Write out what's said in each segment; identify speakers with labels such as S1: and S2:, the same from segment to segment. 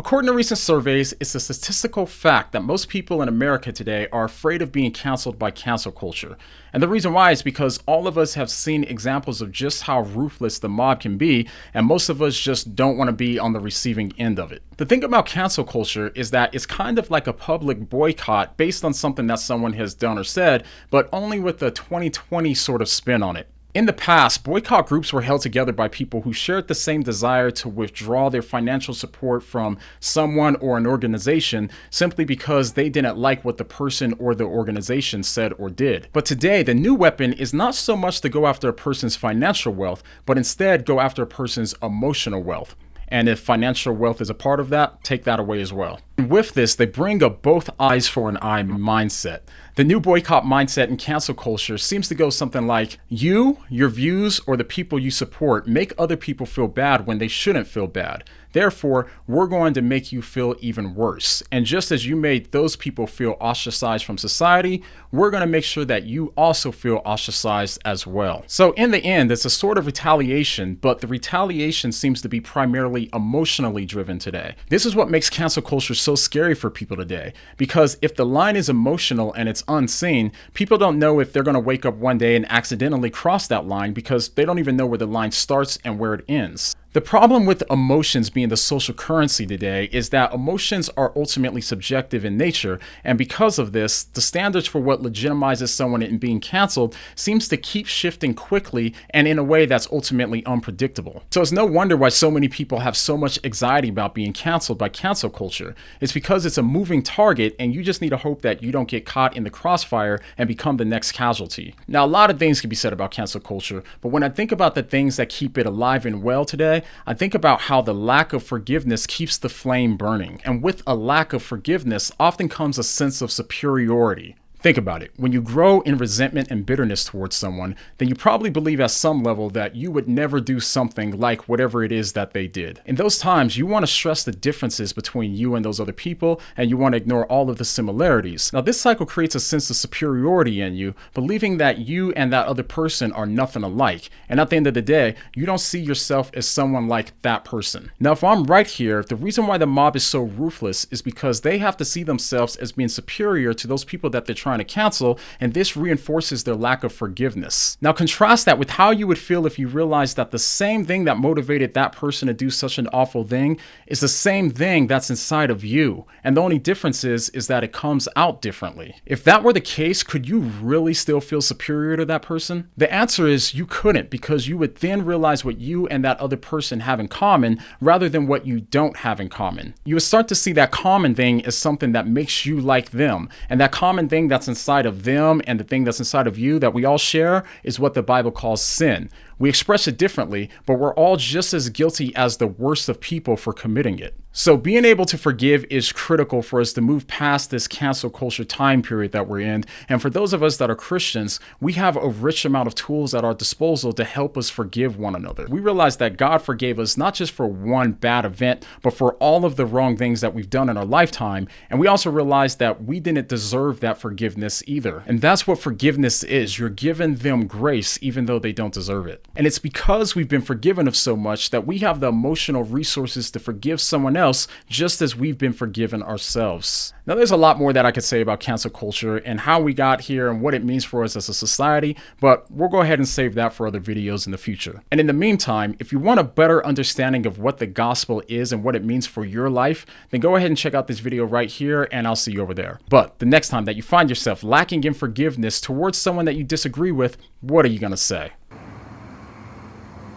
S1: According to recent surveys, it's a statistical fact that most people in America today are afraid of being canceled by cancel culture. And the reason why is because all of us have seen examples of just how ruthless the mob can be, and most of us just don't want to be on the receiving end of it. The thing about cancel culture is that it's kind of like a public boycott based on something that someone has done or said, but only with a 2020 sort of spin on it. In the past, boycott groups were held together by people who shared the same desire to withdraw their financial support from someone or an organization simply because they didn't like what the person or the organization said or did. But today, the new weapon is not so much to go after a person's financial wealth, but instead go after a person's emotional wealth. And if financial wealth is a part of that, take that away as well. And with this, they bring a both eyes for an eye mindset. The new boycott mindset in cancel culture seems to go something like, you, your views, or the people you support make other people feel bad when they shouldn't feel bad. Therefore, we're going to make you feel even worse. And just as you made those people feel ostracized from society, we're going to make sure that you also feel ostracized as well. So in the end, it's a sort of retaliation, but the retaliation seems to be primarily emotionally driven today. This is what makes cancel culture so scary for people today, because if the line is emotional and it's unseen, people don't know if they're going to wake up one day and accidentally cross that line because they don't even know where the line starts and where it ends. The problem with emotions being the social currency today is that emotions are ultimately subjective in nature, and because of this, the standards for what legitimizes someone in being canceled seems to keep shifting quickly and in a way that's ultimately unpredictable. So it's no wonder why so many people have so much anxiety about being canceled by cancel culture. It's because it's a moving target, and you just need to hope that you don't get caught in the crossfire and become the next casualty. Now, a lot of things can be said about cancel culture, but when I think about the things that keep it alive and well today, I think about how the lack of forgiveness keeps the flame burning. And with a lack of forgiveness often comes a sense of superiority. Think about it. When you grow in resentment and bitterness towards someone, then you probably believe at some level that you would never do something like whatever it is that they did. In those times, you want to stress the differences between you and those other people, and you want to ignore all of the similarities. Now, this cycle creates a sense of superiority in you, believing that you and that other person are nothing alike. And at the end of the day, you don't see yourself as someone like that person. Now, if I'm right here, the reason why the mob is so ruthless is because they have to see themselves as being superior to those people that they're trying to cancel, and this reinforces their lack of forgiveness. Now contrast that with how you would feel if you realized that the same thing that motivated that person to do such an awful thing is the same thing that's inside of you, and the only difference is that it comes out differently. If that were the case, could you really still feel superior to that person? The answer is you couldn't, because you would then realize what you and that other person have in common rather than what you don't have in common. You would start to see that common thing as something that makes you like them, and that common thing that's inside of them and the thing that's inside of you that we all share is what the Bible calls sin. We express it differently, but we're all just as guilty as the worst of people for committing it. So being able to forgive is critical for us to move past this cancel culture time period that we're in. And for those of us that are Christians, we have a rich amount of tools at our disposal to help us forgive one another. We realize that God forgave us not just for one bad event, but for all of the wrong things that we've done in our lifetime. And we also realize that we didn't deserve that forgiveness either. And that's what forgiveness is. You're giving them grace even though they don't deserve it. And it's because we've been forgiven of so much that we have the emotional resources to forgive someone else just as we've been forgiven ourselves. Now, there's a lot more that I could say about cancel culture and how we got here and what it means for us as a society, but we'll go ahead and save that for other videos in the future. And in the meantime, if you want a better understanding of what the gospel is and what it means for your life, then go ahead and check out this video right here, and I'll see you over there. But the next time that you find yourself lacking in forgiveness towards someone that you disagree with, what are you going to say?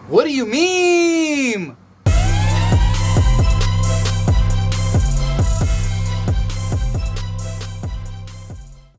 S2: What do you mean?